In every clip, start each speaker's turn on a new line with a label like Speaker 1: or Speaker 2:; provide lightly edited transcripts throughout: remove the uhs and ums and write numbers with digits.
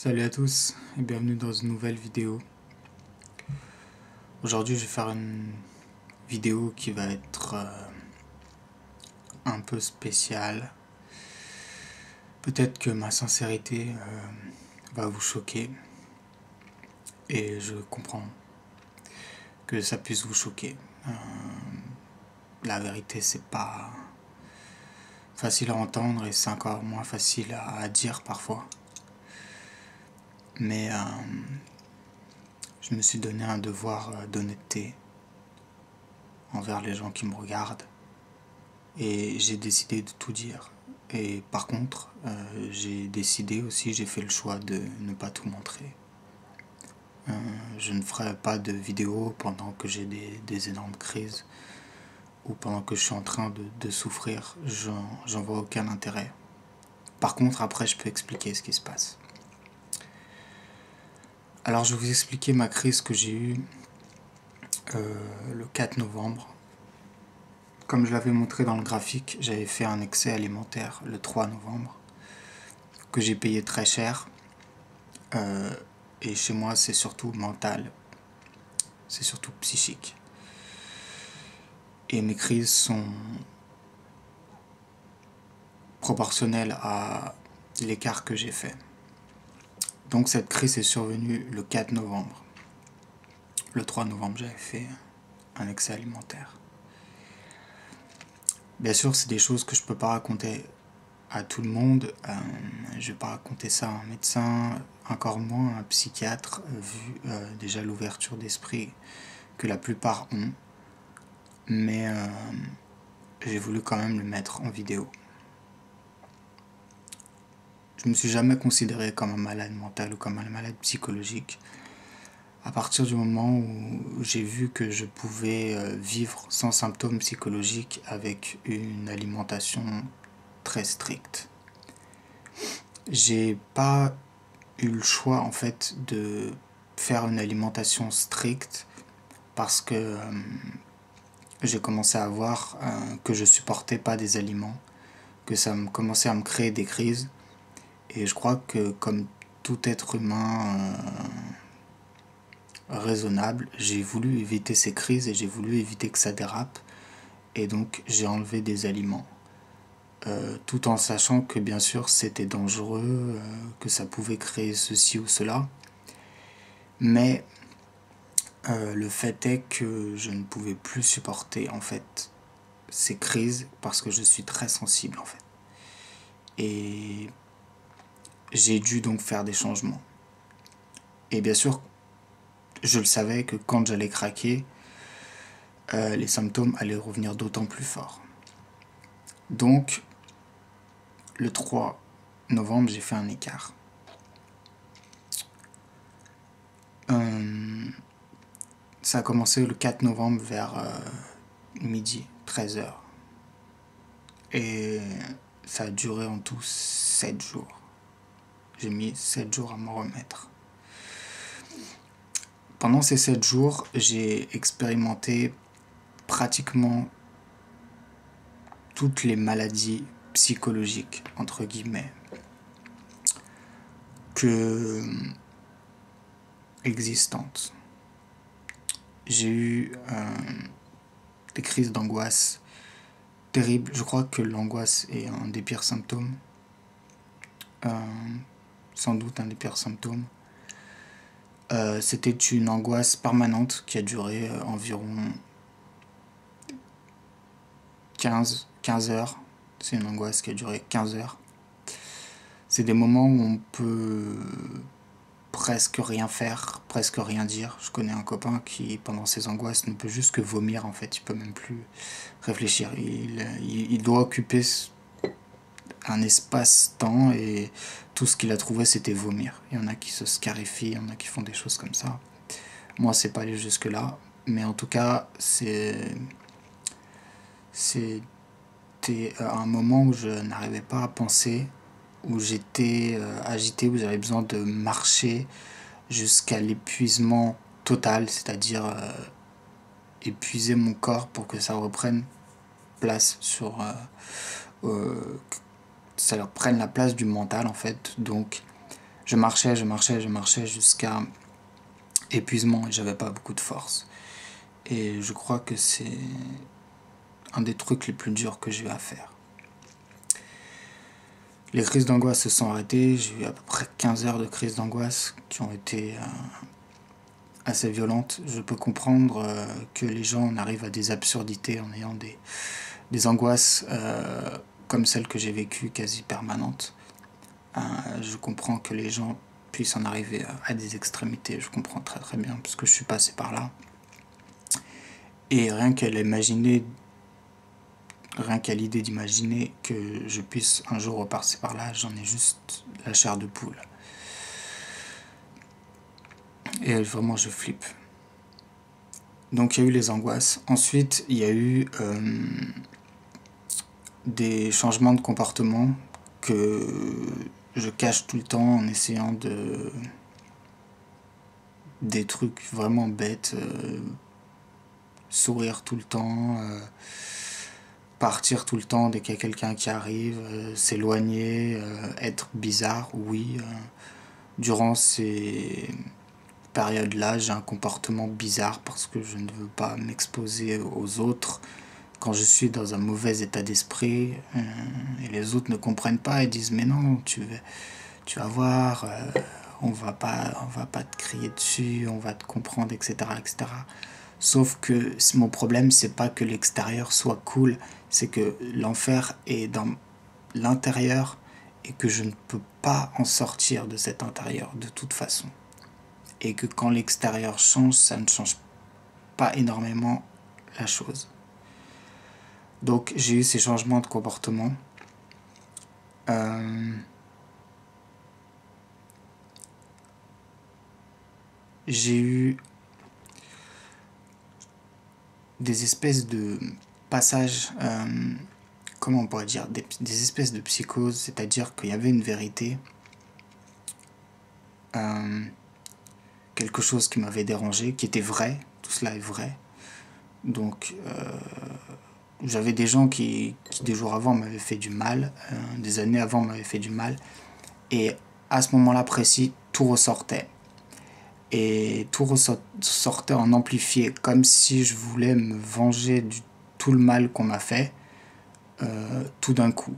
Speaker 1: Salut à tous et bienvenue dans une nouvelle vidéo. Aujourd'hui je vais faire une vidéo qui va être un peu spéciale. Peut-être que ma sincérité va vous choquer et je comprends que ça puisse vous choquer. La vérité c'est pas facile à entendre et c'est encore moins facile à dire parfois. Mais je me suis donné un devoir d'honnêteté envers les gens qui me regardent et j'ai décidé de tout dire. Et par contre, j'ai décidé aussi, j'ai fait le choix de ne pas tout montrer. Je ne ferai pas de vidéo pendant que j'ai des énormes crises ou pendant que je suis en train de souffrir. J'en vois aucun intérêt. Par contre, après, je peux expliquer ce qui se passe. Alors, je vais vous expliquer ma crise que j'ai eue le 4 novembre. Comme je l'avais montré dans le graphique, j'avais fait un excès alimentaire le 3 novembre que j'ai payé très cher. Et chez moi, c'est surtout mental, c'est surtout psychique. Et mes crises sont proportionnelles à l'écart que j'ai fait. Donc cette crise est survenue le 4 novembre. Le 3 novembre, j'avais fait un excès alimentaire. Bien sûr, c'est des choses que je ne peux pas raconter à tout le monde. Je ne vais pas raconter ça à un médecin, encore moins à un psychiatre, vu déjà l'ouverture d'esprit que la plupart ont. Mais j'ai voulu quand même le mettre en vidéo. Je me suis jamais considéré comme un malade mental ou comme un malade psychologique. À partir du moment où j'ai vu que je pouvais vivre sans symptômes psychologiques avec une alimentation très stricte. J'ai pas eu le choix en fait de faire une alimentation stricte parce que j'ai commencé à voir que je supportais pas des aliments, que ça me commençait à me créer des crises. Et je crois que comme tout être humain raisonnable, j'ai voulu éviter ces crises et j'ai voulu éviter que ça dérape. Et donc j'ai enlevé des aliments. Tout en sachant que bien sûr c'était dangereux, que ça pouvait créer ceci ou cela. Mais le fait est que je ne pouvais plus supporter en fait ces crises parce que je suis très sensible en fait. Et j'ai dû donc faire des changements. Et bien sûr, je le savais que quand j'allais craquer, les symptômes allaient revenir d'autant plus fort. Donc, le 3 novembre, j'ai fait un écart. Ça a commencé le 4 novembre vers midi, 13h. Et ça a duré en tout 7 jours. J'ai mis 7 jours à m'en remettre. Pendant ces 7 jours, j'ai expérimenté pratiquement toutes les maladies psychologiques, entre guillemets, que existantes. J'ai eu des crises d'angoisse terribles. Je crois que l'angoisse est un des pires symptômes. Sans doute un des pires symptômes. C'était une angoisse permanente qui a duré environ 15 heures. C'est une angoisse qui a duré 15 heures. C'est des moments où on peut presque rien faire, presque rien dire. Je connais un copain qui, pendant ses angoisses, ne peut juste que vomir en fait. Il peut même plus réfléchir. Il doit occuper un espace-temps et tout ce qu'il a trouvé c'était vomir. Il y en a qui se scarifient, il y en a qui font des choses comme ça. Moi c'est pas allé jusque là, mais en tout cas c'était un moment où je n'arrivais pas à penser, où j'étais agité, où j'avais besoin de marcher jusqu'à l'épuisement total, c'est-à-dire épuiser mon corps pour que ça reprenne place sur ça leur prenne la place du mental en fait. Donc je marchais jusqu'à épuisement et j'avais pas beaucoup de force. Et je crois que c'est un des trucs les plus durs que j'ai eu à faire. Les crises d'angoisse se sont arrêtées, j'ai eu à peu près 15 heures de crises d'angoisse qui ont été assez violentes. Je peux comprendre que les gens en arrivent à des absurdités en ayant des angoisses comme celles que j'ai vécues quasi permanentes. Je comprends que les gens puissent en arriver à des extrémités, je comprends très très bien parce que je suis passé par là. Et rien qu'à l'idée d'imaginer que je puisse un jour repasser par là, j'en ai juste la chair de poule. Et vraiment, je flippe. Donc il y a eu les angoisses. Ensuite, il y a eu des changements de comportement que je cache tout le temps en essayant de... des trucs vraiment bêtes. Sourire tout le temps, partir tout le temps dès qu'il y a quelqu'un qui arrive, s'éloigner, être bizarre, oui. Durant ces périodes-là, j'ai un comportement bizarre parce que je ne veux pas m'exposer aux autres quand je suis dans un mauvais état d'esprit et les autres ne comprennent pas et disent mais non, tu vas voir, on va pas te crier dessus, on va te comprendre, etc., etc. Sauf que mon problème, c'est pas que l'extérieur soit cool, c'est que l'enfer est dans l'intérieur et que je ne peux pas en sortir de cet intérieur de toute façon. Et que quand l'extérieur change, ça ne change pas énormément la chose. Donc j'ai eu ces changements de comportement. J'ai eu des espèces de passages, comment on pourrait dire, des espèces de psychoses, c'est-à-dire qu'il y avait une vérité, quelque chose qui m'avait dérangé, qui était vrai, tout cela est vrai. Donc j'avais des gens qui des jours avant m'avaient fait du mal, des années avant m'avaient fait du mal, et à ce moment-là précis, tout ressortait. Et tout ressortait en amplifié, comme si je voulais me venger de tout le mal qu'on m'a fait, tout d'un coup.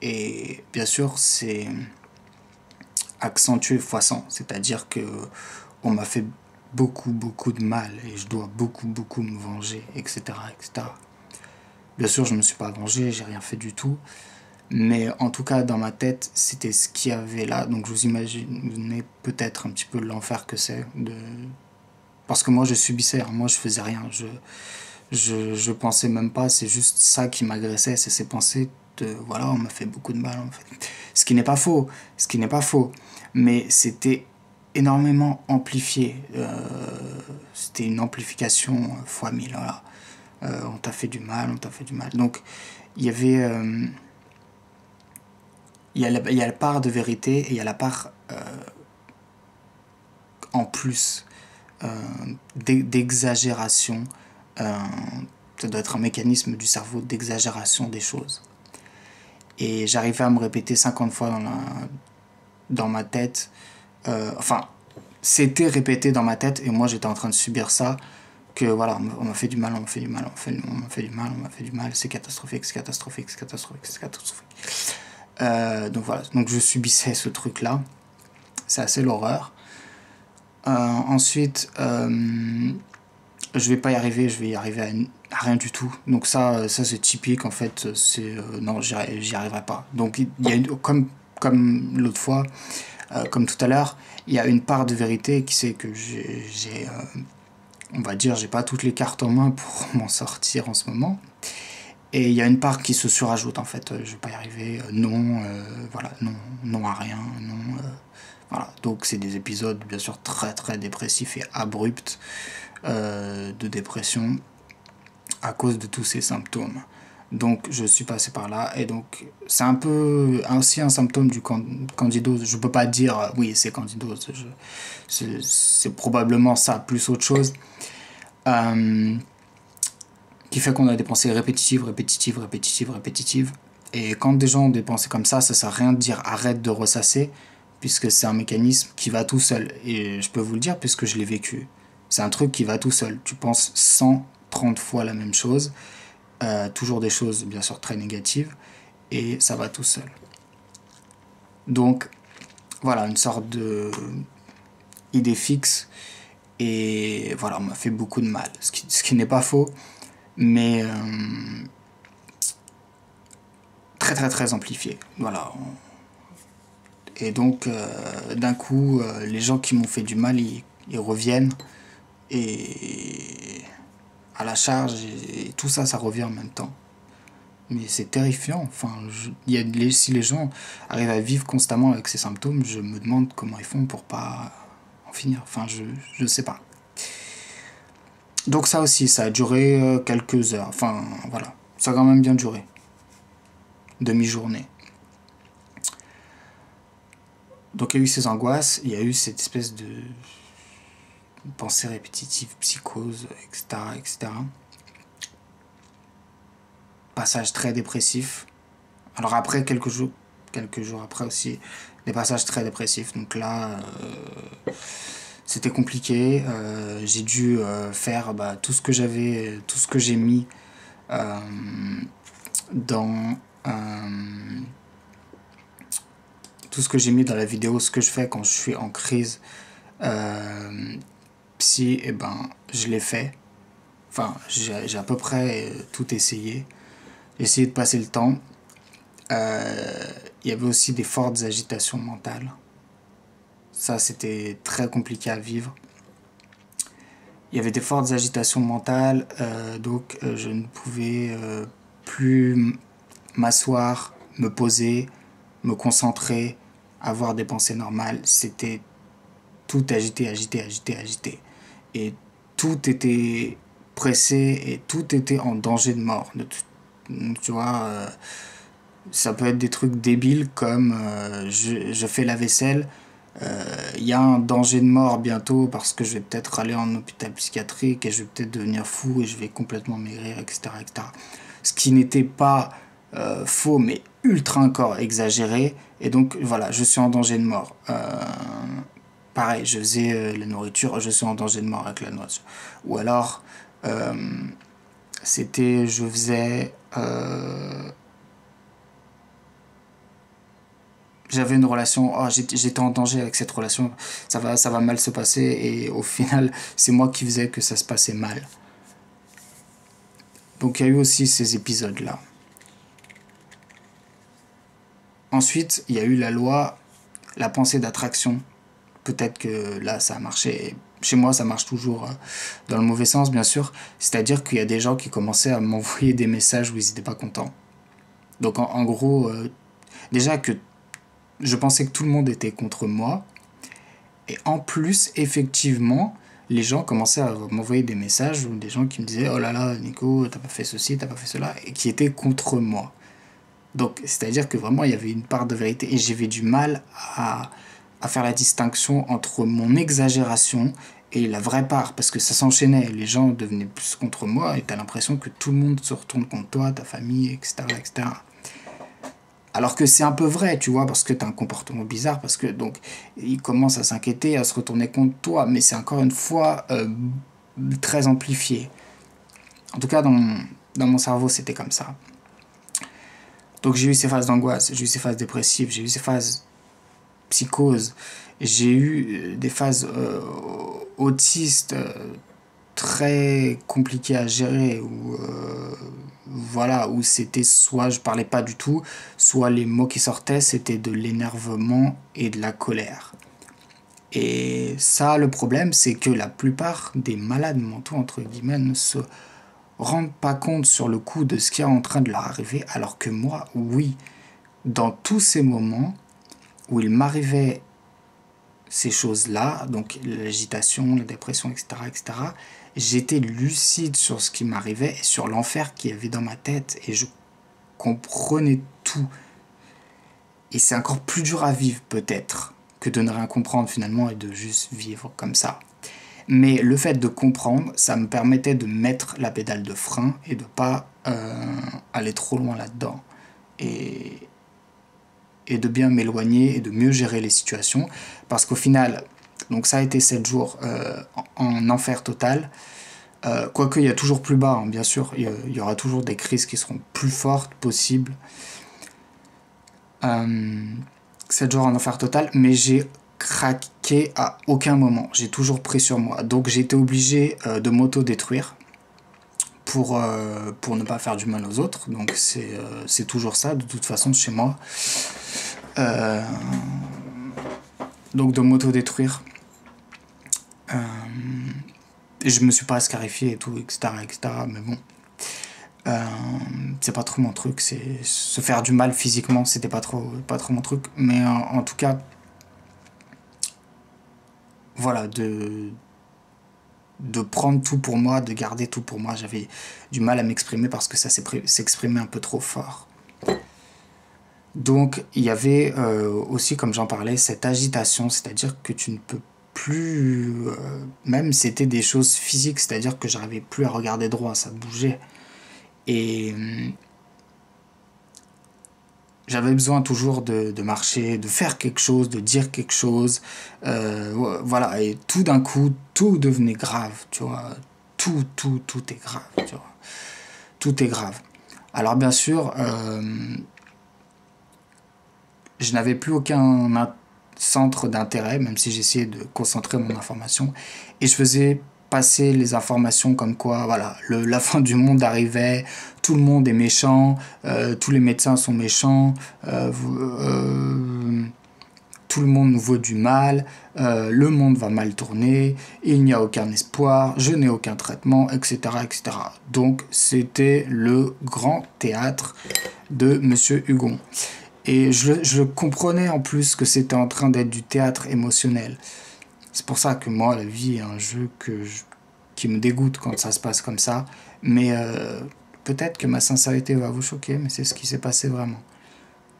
Speaker 1: Et bien sûr, c'est accentué x 100, c'est-à-dire que on m'a fait beaucoup de mal et je dois beaucoup me venger, etc., etc. Bien sûr, je ne me suis pas vengé, j'ai rien fait du tout. Mais en tout cas, dans ma tête, c'était ce qu'il y avait là. Donc je vous imaginez peut-être un petit peu l'enfer que c'est. Parce que moi, je subissais, hein. Moi, je faisais rien. Je pensais même pas, c'est juste ça qui m'agressait. C'est ces pensées de, voilà, on m'a fait beaucoup de mal, en fait. Ce qui n'est pas faux. Mais c'était énormément amplifié. C'était une amplification fois 1000, voilà. On t'a fait du mal. Donc, il y avait... il y a la part de vérité et il y a la part en plus d'exagération. Ça doit être un mécanisme du cerveau d'exagération des choses. Et j'arrivais à me répéter 50 fois dans ma tête. C'était répété dans ma tête et moi j'étais en train de subir ça. Que voilà, on m'a fait du mal, c'est catastrophique. Donc voilà, donc je subissais ce truc-là. C'est assez l'horreur. Ensuite, je vais pas y arriver, je vais y arriver à rien du tout. Donc ça c'est typique en fait. Non, j'y arriverai pas. Donc il y a comme l'autre fois, comme tout à l'heure, il y a une part de vérité qui c'est que j'ai on va dire, j'ai pas toutes les cartes en main pour m'en sortir en ce moment. Et il y a une part qui se surajoute en fait, je vais pas y arriver, voilà, non à rien, voilà. Donc c'est des épisodes bien sûr très dépressifs et abrupts de dépression à cause de tous ces symptômes. Donc je suis passé par là et donc c'est un peu aussi un symptôme du candidose. Je peux pas dire oui c'est candidose, c'est probablement ça plus autre chose. Qui fait qu'on a des pensées répétitives. Et quand des gens ont des pensées comme ça sert à rien de dire arrête de ressasser, puisque c'est un mécanisme qui va tout seul. Et je peux vous le dire puisque je l'ai vécu. C'est un truc qui va tout seul. Tu penses 130 fois la même chose, toujours des choses bien sûr très négatives, et ça va tout seul. Donc voilà, une sorte de idée fixe, et voilà, on m'a fait beaucoup de mal, ce qui n'est pas faux, mais très très très amplifié. Voilà. Et donc d'un coup, les gens qui m'ont fait du mal, ils reviennent, et à la charge, et tout ça, ça revient en même temps. Mais c'est terrifiant. Enfin, si les gens arrivent à vivre constamment avec ces symptômes, je me demande comment ils font pour pas en finir. Enfin, je sais pas. Donc ça aussi, ça a duré quelques heures. Enfin, voilà. Ça a quand même bien duré. Demi-journée. Donc il y a eu ces angoisses, il y a eu cette espèce de pensée répétitive, psychose, etc., etc. Passage très dépressif. Alors après, quelques jours après aussi, des passages très dépressifs. Donc là, c'était compliqué. J'ai dû faire tout ce que j'ai mis dans tout ce que j'ai mis dans la vidéo, ce que je fais quand je suis en crise psy, et je l'ai fait. Enfin, j'ai à peu près tout essayé. J'ai essayé de passer le temps. Il y avait aussi des fortes agitations mentales. Ça, c'était très compliqué à vivre. Il y avait des fortes agitations mentales, donc je ne pouvais plus m'asseoir, me poser, me concentrer, avoir des pensées normales. C'était tout agité, agité, agité, agité. Et tout était pressé et tout était en danger de mort. Tu vois, ça peut être des trucs débiles comme je fais la vaisselle, il y a un danger de mort bientôt parce que je vais peut-être aller en hôpital psychiatrique et je vais peut-être devenir fou et je vais complètement maigrir, etc., etc. Ce qui n'était pas faux, mais ultra encore exagéré. Et donc voilà, je suis en danger de mort. Pareil, je faisais la nourriture, je suis en danger de mort avec la nourriture. Ou alors, je faisais... j'avais une relation, oh, j'étais en danger avec cette relation, ça va mal se passer, et au final, c'est moi qui faisais que ça se passait mal. Donc il y a eu aussi ces épisodes-là. Ensuite, il y a eu la pensée d'attraction. Peut-être que là, ça a marché. Chez moi, ça marche toujours dans le mauvais sens, bien sûr. C'est-à-dire qu'il y a des gens qui commençaient à m'envoyer des messages où ils n'étaient pas contents. Donc en gros, déjà que je pensais que tout le monde était contre moi. Et en plus, effectivement, les gens commençaient à m'envoyer des messages ou des gens qui me disaient « Oh là là, Nico, t'as pas fait ceci, t'as pas fait cela », et qui étaient contre moi. Donc, c'est-à-dire que vraiment, il y avait une part de vérité et j'avais du mal à faire la distinction entre mon exagération et la vraie part, parce que ça s'enchaînait. Les gens devenaient plus contre moi et t'as l'impression que tout le monde se retourne contre toi, ta famille, etc., etc. Alors que c'est un peu vrai, tu vois, parce que tu as un comportement bizarre, parce que donc ils commencent à s'inquiéter, à se retourner contre toi, mais c'est encore une fois très amplifié. En tout cas, dans mon cerveau, c'était comme ça. Donc j'ai eu ces phases d'angoisse, j'ai eu ces phases dépressives, j'ai eu ces phases psychose, j'ai eu des phases autistes très compliquées à gérer, où voilà, où c'était soit je parlais pas du tout, soit les mots qui sortaient c'était de l'énervement et de la colère. Et ça, le problème, c'est que la plupart des malades mentaux, entre guillemets, ne se rendent pas compte sur le coup de ce qui est en train de leur arriver, alors que moi, oui, dans tous ces moments où il m'arrivait ces choses-là, donc l'agitation, la dépression, etc., etc., j'étais lucide sur ce qui m'arrivait et sur l'enfer qu'il y avait dans ma tête, et je comprenais tout. Et c'est encore plus dur à vivre peut-être que de ne rien comprendre finalement et de juste vivre comme ça. Mais le fait de comprendre, ça me permettait de mettre la pédale de frein et de pas aller trop loin là-dedans. Et et de bien m'éloigner et de mieux gérer les situations. Parce qu'au final, donc ça a été 7 jours en enfer total. Quoique il y a toujours plus bas, hein, bien sûr, il y aura toujours des crises qui seront plus fortes possibles. 7 jours en enfer total, mais j'ai craqué à aucun moment. J'ai toujours pris sur moi. Donc j'ai été obligé de m'auto-détruire pour ne pas faire du mal aux autres. Donc c'est toujours ça, de toute façon, chez moi. Donc de m'auto-détruire. Je me suis pas scarifié et tout, etc. Mais bon. C'est pas trop mon truc. C'est se faire du mal physiquement, c'était pas trop mon truc. Mais en tout cas, voilà, de prendre tout pour moi, de garder tout pour moi. J'avais du mal à m'exprimer parce que ça s'exprimait un peu trop fort. Donc il y avait aussi, comme j'en parlais, cette agitation, c'est-à-dire que tu ne peux plus... même c'était des choses physiques, c'est-à-dire que j'arrivais plus à regarder droit, ça bougeait. Et j'avais besoin toujours de marcher, de faire quelque chose, de dire quelque chose. Voilà, et tout d'un coup, tout devenait grave, tu vois. Tout est grave, tu vois. Tout est grave. Alors bien sûr, je n'avais plus aucun centre d'intérêt, même si j'essayais de concentrer mon information. Et je faisais passer les informations comme quoi, voilà, la fin du monde arrivait, tout le monde est méchant, tous les médecins sont méchants, tout le monde nous vaut du mal, le monde va mal tourner, il n'y a aucun espoir, je n'ai aucun traitement, etc., etc. Donc c'était le grand théâtre de Monsieur Hugon. Et je comprenais en plus que c'était en train d'être du théâtre émotionnel. C'est pour ça que moi, la vie est un jeu qui me dégoûte quand ça se passe comme ça. Mais peut-être que ma sincérité va vous choquer, mais c'est ce qui s'est passé vraiment.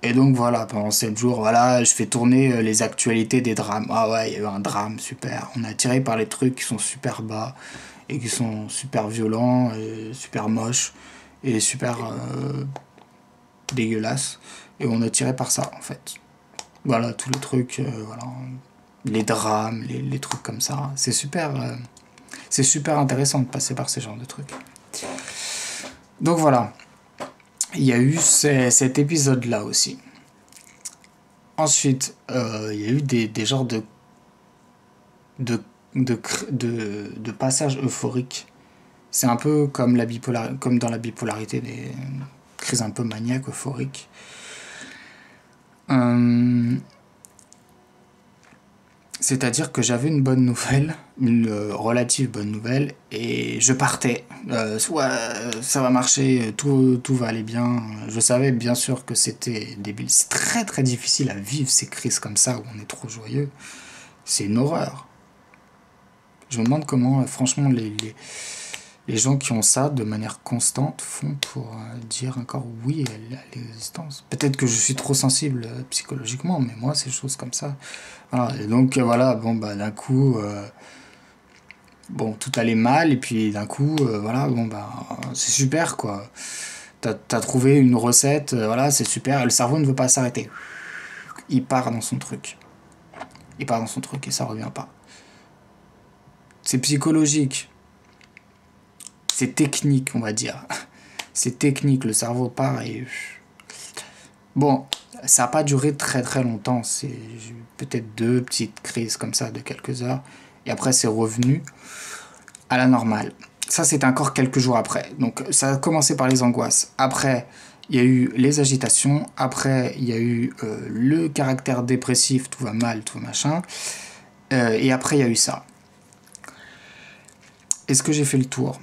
Speaker 1: Et donc voilà, pendant 7 jours, voilà, je fais tourner les actualités des drames. Ah ouais, il y a eu un drame, super. On est attiré par les trucs qui sont super bas et qui sont super violents, et super moches et super dégueulasses. Et on est attiré par ça, en fait. Voilà, tous les trucs, voilà, les drames, les trucs comme ça. C'est super intéressant de passer par ces genres de trucs. Donc voilà, il y a eu cet épisode-là aussi. Ensuite, il y a eu des genres de passages euphoriques. C'est un peu comme comme dans la bipolarité, des crises un peu maniaques, euphoriques. C'est-à-dire que j'avais une bonne nouvelle, une relative bonne nouvelle, et je partais. Ça va marcher, tout va aller bien. Je savais bien sûr que c'était débile. C'est très très difficile à vivre ces crises comme ça où on est trop joyeux. C'est une horreur. Je me demande comment, franchement, les gens qui ont ça de manière constante font pour dire encore oui à l'existence. Peut-être que je suis trop sensible psychologiquement, mais moi, c'est des choses comme ça. Voilà. Et donc, voilà, bon, bah, d'un coup, bon, tout allait mal, et puis d'un coup, voilà, bon, bah, c'est super, quoi. T'as trouvé une recette, voilà, c'est super, et le cerveau ne veut pas s'arrêter. Il part dans son truc. Il part dans son truc et ça revient pas. C'est psychologique. C'est technique, on va dire. C'est technique, le cerveau part et... Bon, ça n'a pas duré très très longtemps. C'est peut-être 2 petites crises comme ça de quelques heures. Et après, c'est revenu à la normale. Ça, c'est encore quelques jours après. Donc, ça a commencé par les angoisses. Après, il y a eu les agitations. Après, il y a eu le caractère dépressif, tout va mal, tout machin. Et après, il y a eu ça. Est-ce que j'ai fait le tour ?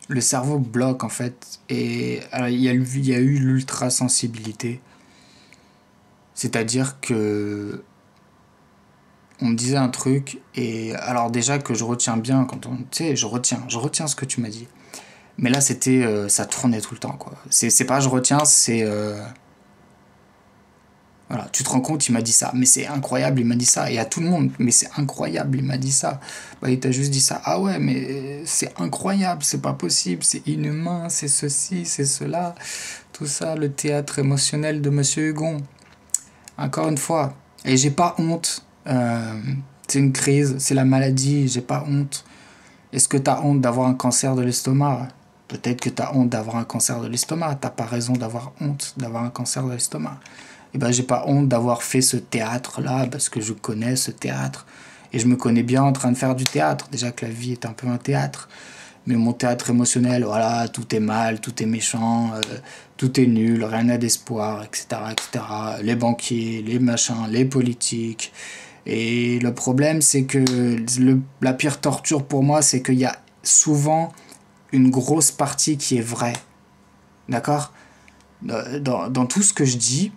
Speaker 1: Le cerveau bloque en fait, et alors, il y a eu l'ultra-sensibilité, c'est-à-dire que on me disait un truc, et alors déjà que je retiens bien, quand on, tu sais, je retiens ce que tu m'as dit, mais là c'était, ça tournait tout le temps, quoi. C'est pas je retiens, c'est... Voilà, tu te rends compte, il m'a dit ça. Mais c'est incroyable, il m'a dit ça. Et à tout le monde, mais c'est incroyable, il m'a dit ça. Bah, il t'a juste dit ça. Ah ouais, mais c'est incroyable, c'est pas possible, c'est inhumain, c'est ceci, c'est cela. Tout ça, le théâtre émotionnel de Monsieur Hugon. Encore une fois. Et j'ai pas honte. C'est une crise, c'est la maladie, j'ai pas honte. Est-ce que t'as honte d'avoir un cancer de l'estomac? Peut-être que t'as honte d'avoir un cancer de l'estomac. T'as pas raison d'avoir honte d'avoir un cancer de l'estomac. Et ben j'ai pas honte d'avoir fait ce théâtre-là, parce que je connais ce théâtre. Et je me connais bien en train de faire du théâtre. Déjà que la vie est un peu un théâtre. Mais mon théâtre émotionnel, voilà, tout est mal, tout est méchant, tout est nul, rien n'a d'espoir, etc., etc. Les banquiers, les machins, les politiques. Et le problème, c'est que la pire torture pour moi, c'est qu'il y a souvent une grosse partie qui est vraie. D'accord? Dans tout ce que je dis,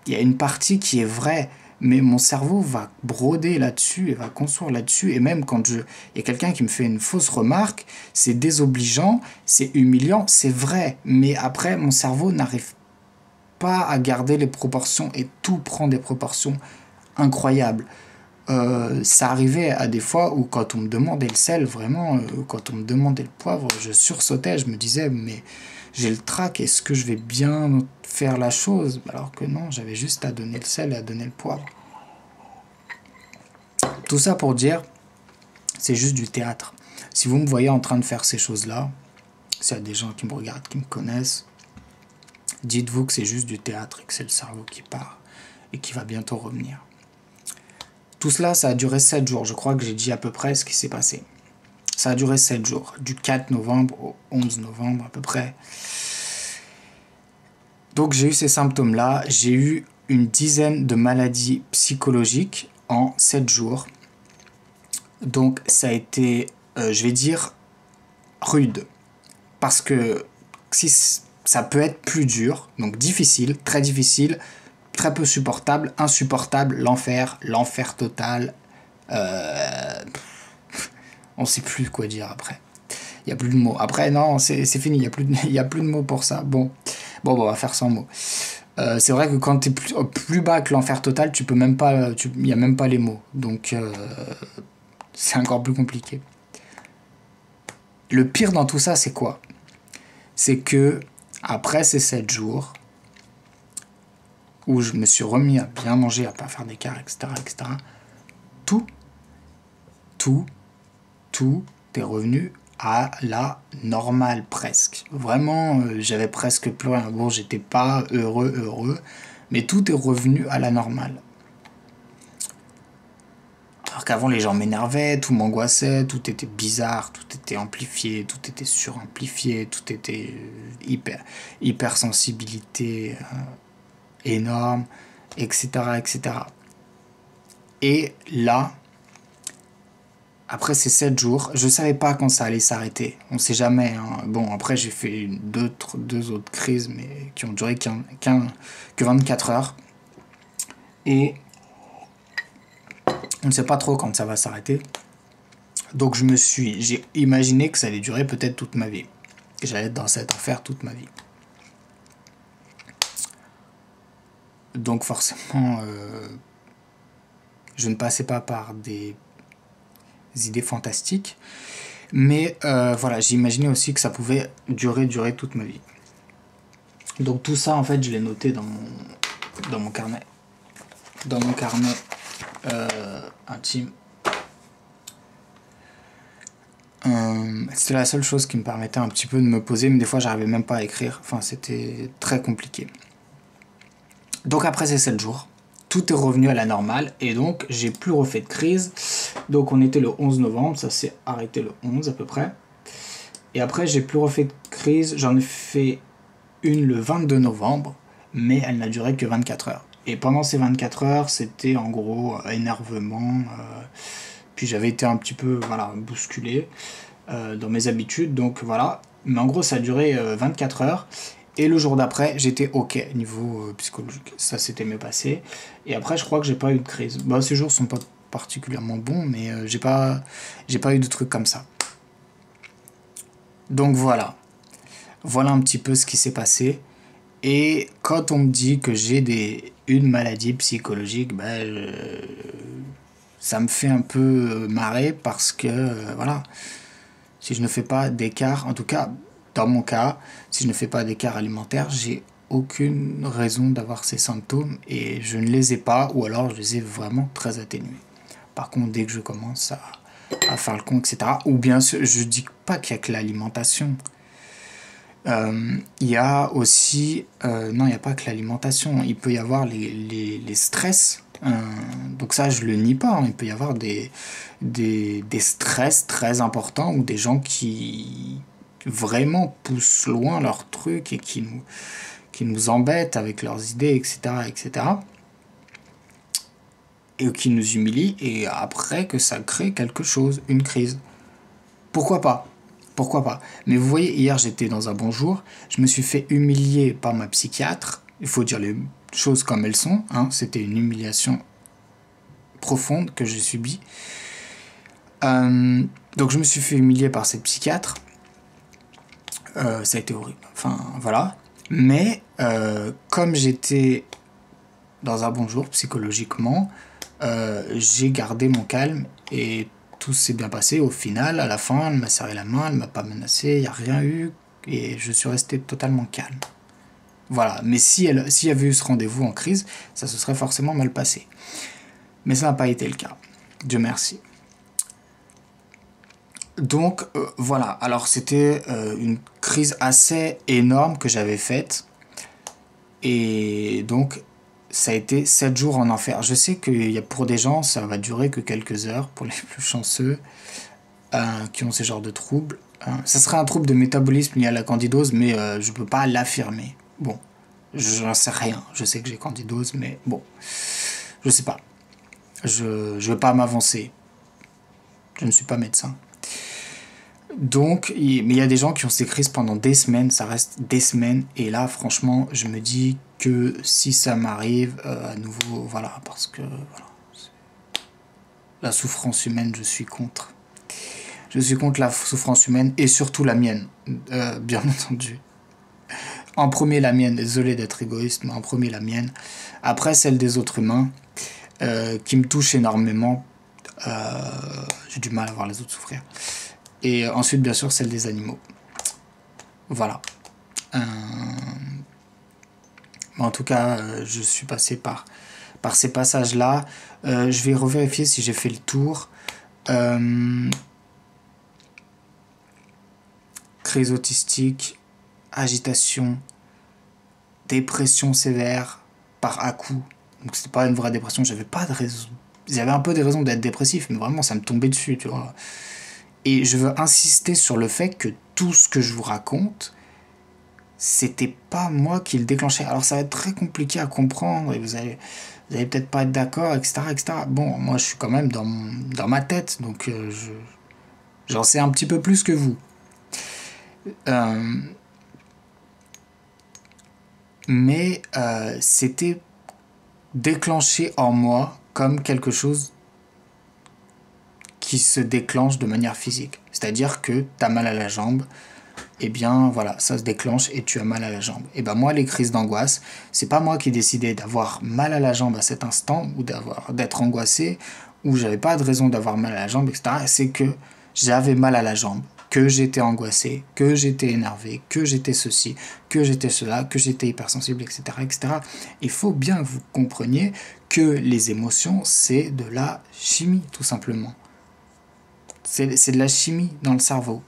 Speaker 1: il y a une partie qui est vraie, mais mon cerveau va broder là-dessus et va construire là-dessus. Et même quand il y a quelqu'un qui me fait une fausse remarque, c'est désobligeant, c'est humiliant, c'est vrai. Mais après, mon cerveau n'arrive pas à garder les proportions et tout prend des proportions incroyables. Ça arrivait à des fois où quand on me demandait le sel, vraiment, quand on me demandait le poivre, je sursautais, je me disais, mais j'ai le trac, est-ce que je vais bien faire la chose? Alors que non, j'avais juste à donner le sel et à donner le poivre. Tout ça pour dire, c'est juste du théâtre. Si vous me voyez en train de faire ces choses-là, s'il y a des gens qui me regardent, qui me connaissent, dites-vous que c'est juste du théâtre et que c'est le cerveau qui part et qui va bientôt revenir. Tout cela, ça a duré 7 jours. Je crois que j'ai dit à peu près ce qui s'est passé. Ça a duré 7 jours, du 4 novembre au 11 novembre à peu près. Donc j'ai eu ces symptômes-là. J'ai eu une dizaine de maladies psychologiques en 7 jours. Donc ça a été, je vais dire, rude. Parce que si ça peut être plus dur, donc difficile, très peu supportable, insupportable, l'enfer total. On sait plus quoi dire après. Il n'y a plus de mots. Après, non, c'est fini, il n'y a plus de mots pour ça. Bon, on va faire sans mots. C'est vrai que quand tu es plus bas que l'enfer total, tu peux même pas, il n'y a même pas les mots. Donc, c'est encore plus compliqué. Le pire dans tout ça, c'est quoi? C'est que, après ces 7 jours, où je me suis remis à bien manger, à pas faire d'écart, etc., etc., tout est revenu à la normale presque. Vraiment, j'avais presque plus rien. Bon, j'étais pas heureux, mais tout est revenu à la normale. Alors qu'avant, les gens m'énervaient, tout m'angoissait, tout était bizarre, tout était amplifié, tout était suramplifié, tout était hyper sensibilité énorme, etc., etc. Et là, après ces 7 jours, je savais pas quand ça allait s'arrêter. On sait jamais. Hein. Bon, après, j'ai fait deux autres crises, mais qui ont duré que 24 heures. Et on ne sait pas trop quand ça va s'arrêter. Donc j'ai imaginé que ça allait durer peut-être toute ma vie. Que j'allais être dans cet enfer toute ma vie. Donc forcément, je ne passais pas par des idées fantastiques. Mais voilà, j'imaginais aussi que ça pouvait durer toute ma vie. Donc tout ça, en fait, je l'ai noté dans mon carnet. Dans mon carnet intime. C'était la seule chose qui me permettait un petit peu de me poser, mais des fois, j'arrivais même pas à écrire. Enfin, c'était très compliqué. Donc après ces 7 jours, tout est revenu à la normale et donc j'ai plus refait de crise. Donc on était le 11 novembre, ça s'est arrêté le 11 à peu près. Et après j'ai plus refait de crise, j'en ai fait une le 22 novembre, mais elle n'a duré que 24 heures. Et pendant ces 24 heures, c'était en gros énervement, puis j'avais été un petit peu bousculé dans mes habitudes, donc voilà. Mais en gros ça a duré 24 heures. Et le jour d'après, j'étais ok niveau psychologique. Ça s'était mieux passé. Et après, je crois que j'ai pas eu de crise. Bah, ces jours sont pas particulièrement bons, mais j'ai pas eu de trucs comme ça. Donc voilà. Voilà un petit peu ce qui s'est passé. Et quand on me dit que j'ai une maladie psychologique, ça me fait un peu marrer parce que, voilà, si je ne fais pas d'écart, en tout cas, dans mon cas, si je ne fais pas d'écart alimentaire, j'ai aucune raison d'avoir ces symptômes et je ne les ai pas, ou alors je les ai vraiment très atténués. Par contre, dès que je commence à faire le con, etc., ou bien sûr, je dis pas qu'il n'y a que l'alimentation. Il y a aussi, non, il n'y a pas que l'alimentation, il peut y avoir les stress. Donc ça, je le nie pas, hein. Il peut y avoir des stress très importants ou des gens qui vraiment poussent loin leur truc et qui nous embêtent avec leurs idées, etc., etc. Et qui nous humilient et après que ça crée quelque chose, une crise. Pourquoi pas? Pourquoi pas? Mais vous voyez, hier j'étais dans un bon jour, je me suis fait humilier par ma psychiatre, il faut dire les choses comme elles sont, hein. C'était une humiliation profonde que j'ai subie. Donc je me suis fait humilier par cette psychiatre, ça a été horrible, enfin voilà. Mais comme j'étais dans un bon jour psychologiquement, j'ai gardé mon calme et tout s'est bien passé. Au final, à la fin, elle m'a serré la main, elle m'a pas menacé, il n'y a rien eu et je suis resté totalement calme. Voilà, mais s'il y avait eu ce rendez-vous en crise, ça se serait forcément mal passé. Mais ça n'a pas été le cas. Dieu merci. Donc voilà, alors c'était une crise assez énorme que j'avais faite. Et donc ça a été 7 jours en enfer. Je sais que pour des gens, ça va durer que quelques heures, pour les plus chanceux, qui ont ce genre de troubles. Ça serait un trouble de métabolisme lié à la candidose, mais je ne peux pas l'affirmer. Bon, j'en sais rien. Je sais que j'ai candidose, mais bon, je sais pas. Je ne vais pas m'avancer. Je ne suis pas médecin. Donc, mais il y a des gens qui ont ces crises pendant des semaines, ça reste des semaines, et là, franchement, je me dis que si ça m'arrive à nouveau, voilà, parce que voilà, la souffrance humaine, je suis contre. Je suis contre la souffrance humaine et surtout la mienne, bien entendu. En premier la mienne, désolé d'être égoïste, mais en premier la mienne. Après celle des autres humains, qui me touchent énormément. J'ai du mal à voir les autres souffrir. Et ensuite, bien sûr, celle des animaux. Voilà. Mais en tout cas, je suis passé par ces passages-là. Je vais revérifier si j'ai fait le tour. Crise autistique, agitation, dépression sévère par à-coup. Donc c'était pas une vraie dépression, j'avais pas de raison. J'avais un peu des raisons d'être dépressif, mais vraiment ça me tombait dessus, tu vois. Et je veux insister sur le fait que tout ce que je vous raconte, c'était pas moi qui le déclenchais. Alors ça va être très compliqué à comprendre et vous allez peut-être pas être d'accord, etc., etc. Bon, moi je suis quand même dans ma tête, donc j'en sais un petit peu plus que vous. Mais c'était déclenché en moi comme quelque chose qui se déclenche de manière physique. C'est-à-dire que tu as mal à la jambe, et bien voilà, ça se déclenche et tu as mal à la jambe. Et ben moi, les crises d'angoisse, c'est pas moi qui ai décidé d'avoir mal à la jambe à cet instant, ou d'être angoissé, ou j'avais pas de raison d'avoir mal à la jambe, etc. C'est que j'avais mal à la jambe, que j'étais angoissé, que j'étais énervé, que j'étais ceci, que j'étais cela, que j'étais hypersensible, etc., etc. Il faut bien que vous compreniez que les émotions, c'est de la chimie, tout simplement. C'est de la chimie dans le cerveau.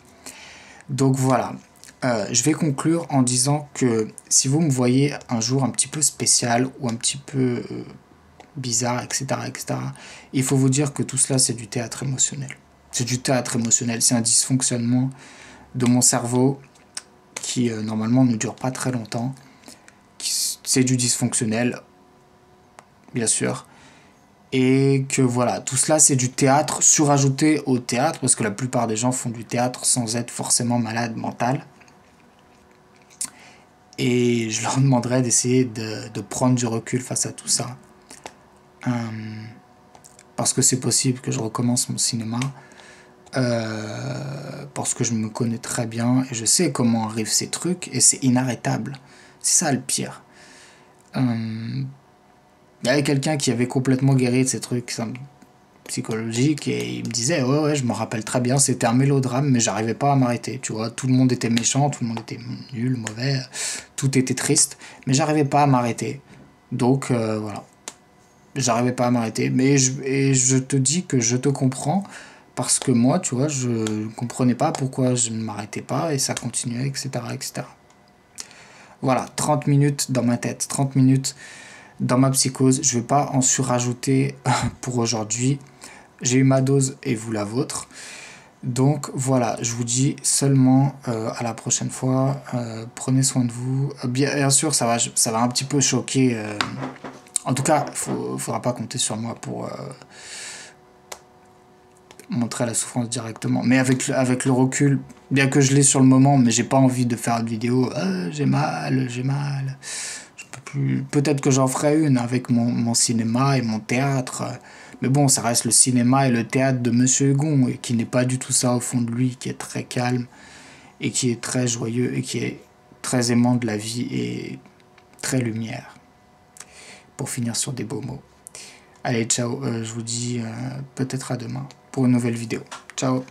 Speaker 1: Donc voilà, je vais conclure en disant que si vous me voyez un jour un petit peu spécial ou un petit peu bizarre, etc., etc., il faut vous dire que tout cela, c'est du théâtre émotionnel. C'est du théâtre émotionnel, c'est un dysfonctionnement de mon cerveau qui normalement ne dure pas très longtemps. C'est du dysfonctionnel, bien sûr. Et que voilà, tout cela c'est du théâtre surajouté au théâtre, parce que la plupart des gens font du théâtre sans être forcément malade mental. Et je leur demanderais d'essayer de prendre du recul face à tout ça. Parce que c'est possible que je recommence mon cinéma. Parce que je me connais très bien et je sais comment arrivent ces trucs et c'est inarrêtable. C'est ça le pire. Il y avait quelqu'un qui avait complètement guéri de ces trucs psychologiques et il me disait ouais je me rappelle très bien, c'était un mélodrame mais j'arrivais pas à m'arrêter, tu vois, tout le monde était méchant, tout le monde était nul, mauvais, tout était triste mais j'arrivais pas à m'arrêter, donc voilà, j'arrivais pas à m'arrêter et je te dis que je te comprends parce que moi tu vois je comprenais pas pourquoi je ne m'arrêtais pas et ça continuait, etc. Voilà, 30 minutes dans ma tête, 30 minutes dans ma psychose, je vais pas en surajouter pour aujourd'hui. J'ai eu ma dose et vous la vôtre. Donc voilà, je vous dis seulement à la prochaine fois. Prenez soin de vous. Bien sûr, ça va un petit peu choquer. En tout cas, faudra pas compter sur moi pour montrer la souffrance directement. Mais avec le recul, bien que je l'ai sur le moment, mais j'ai pas envie de faire une vidéo. J'ai mal, j'ai mal. Je peux plus. Peut-être que j'en ferai une avec mon cinéma et mon théâtre. Mais bon, ça reste le cinéma et le théâtre de Monsieur Hugon, et qui n'est pas du tout ça au fond de lui, qui est très calme, et qui est très joyeux, et qui est très aimant de la vie, et très lumière. Pour finir sur des beaux mots. Allez, ciao, je vous dis peut-être à demain pour une nouvelle vidéo. Ciao.